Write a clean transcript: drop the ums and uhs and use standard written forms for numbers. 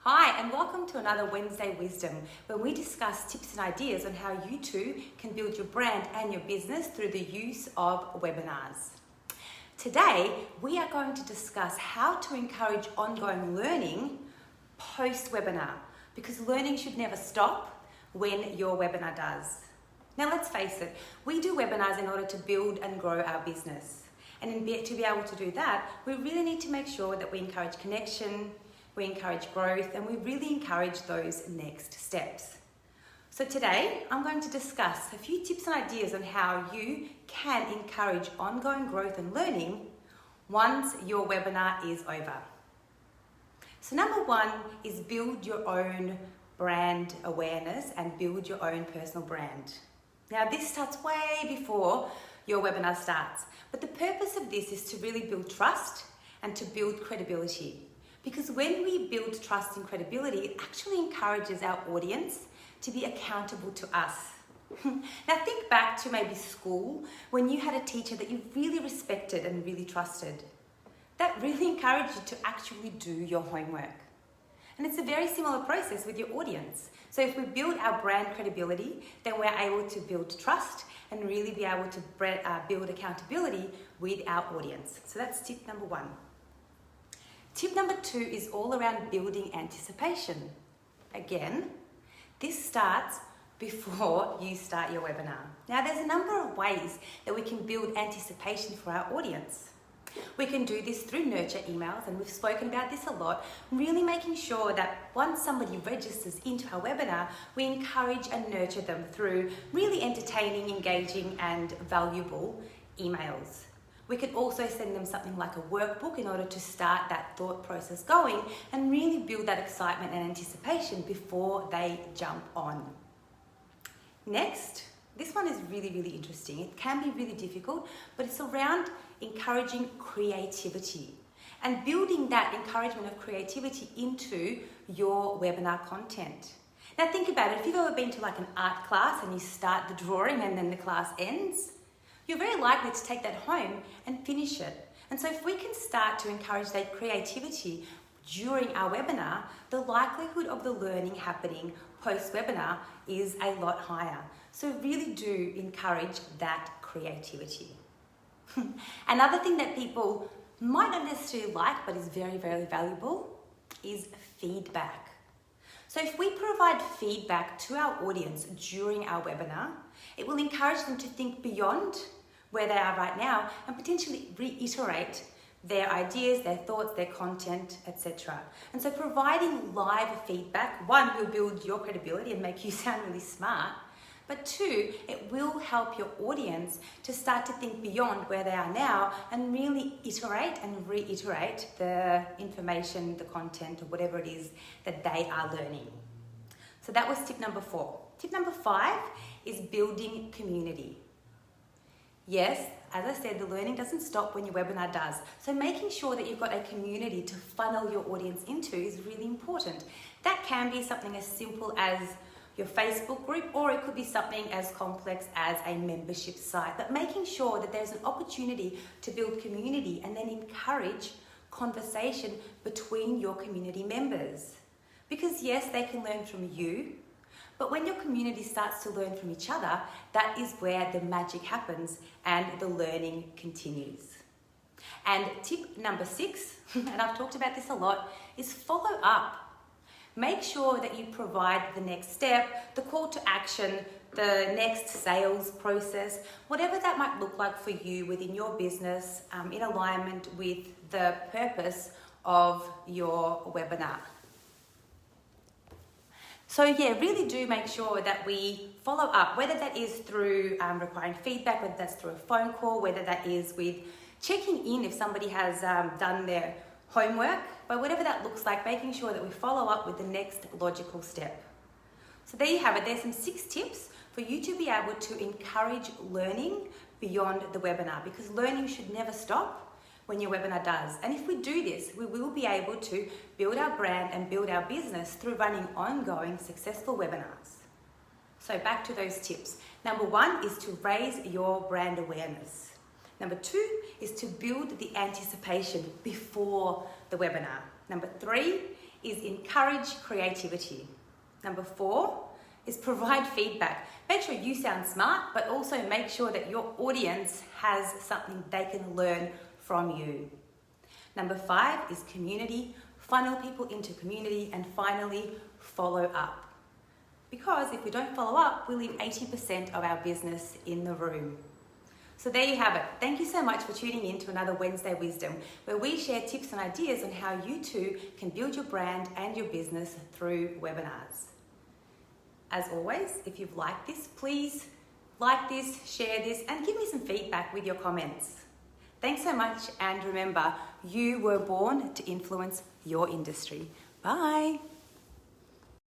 Hi, and welcome to another Wednesday Wisdom, where we discuss tips and ideas on how you too can build your brand and your business through the use of webinars. Today, we are going to discuss how to encourage ongoing learning post-webinar, because learning should never stop when your webinar does. Now, let's face it, we do webinars in order to build and grow our business. And to be able to do that, we really need to make sure that we encourage connection, we encourage growth, and we really encourage those next steps. So today, I'm going to discuss a few tips and ideas on how you can encourage ongoing growth and learning once your webinar is over. So number one is build your own brand awareness and build your own personal brand. Now, this starts way before your webinar starts, but the purpose of this is to really build trust and to build credibility. Because when we build trust and credibility, it actually encourages our audience to be accountable to us. Now think back to maybe school, when you had a teacher that you really respected and really trusted. That really encouraged you to actually do your homework. And it's a very similar process with your audience. So if we build our brand credibility, then we're able to build trust and really be able to build accountability with our audience. So that's tip number one. Tip number two is all around building anticipation. Again, this starts before you start your webinar. Now, there's a number of ways that we can build anticipation for our audience. We can do this through nurture emails, and we've spoken about this a lot, really making sure that once somebody registers into our webinar, we encourage and nurture them through really entertaining, engaging, and valuable emails. We could also send them something like a workbook in order to start that thought process going and really build that excitement and anticipation before they jump on. Next, this one is really interesting. It can be really difficult, but it's around encouraging creativity and building that encouragement of creativity into your webinar content. Now think about it, if you've ever been to like an art class and you start the drawing and then the class ends, you're very likely to take that home and finish it. And so if we can start to encourage that creativity during our webinar, the likelihood of the learning happening post-webinar is a lot higher. So really do encourage that creativity. Another thing that people might not necessarily like, but is very valuable, is feedback. So if we provide feedback to our audience during our webinar, it will encourage them to think beyond where they are right now and potentially reiterate their ideas, their thoughts, their content, etc. And so providing live feedback, one, will build your credibility and make you sound really smart, but two, it will help your audience to start to think beyond where they are now and really iterate and reiterate the information, the content, or whatever it is that they are learning. So that was tip number 4. Tip number 5 is building community. Yes, as I said, the learning doesn't stop when your webinar does. So making sure that you've got a community to funnel your audience into is really important. That can be something as simple as your Facebook group, or it could be something as complex as a membership site. But making sure that there's an opportunity to build community and then encourage conversation between your community members. Because yes, they can learn from you, but when your community starts to learn from each other, that is where the magic happens and the learning continues. And tip number 6, and I've talked about this a lot, is follow up. Make sure that you provide the next step, the call to action, the next sales process, whatever that might look like for you within your business, in alignment with the purpose of your webinar. So yeah, really do make sure that we follow up, whether that is through requiring feedback, whether that's through a phone call, whether that is with checking in if somebody has done their homework, but whatever that looks like, making sure that we follow up with the next logical step. So there you have it. There's some 6 tips for you to be able to encourage learning beyond the webinar, because learning should never stop when your webinar does. And if we do this, we will be able to build our brand and build our business through running ongoing successful webinars. So back to those tips. Number 1 is to raise your brand awareness. Number 2 is to build the anticipation before the webinar. Number 3 is encourage creativity. Number 4 is provide feedback. Make sure you sound smart, but also make sure that your audience has something they can learn from you. Number 5 is community. Funnel people into community. And finally, follow up. Because if we don't follow up, we leave 80% of our business in the room. So there you have it. Thank you so much for tuning in to another Wednesday Wisdom, where we share tips and ideas on how you too can build your brand and your business through webinars. As always, if you've liked this, please like this, share this, and give me some feedback with your comments. Thanks so much, and remember, you were born to influence your industry. Bye.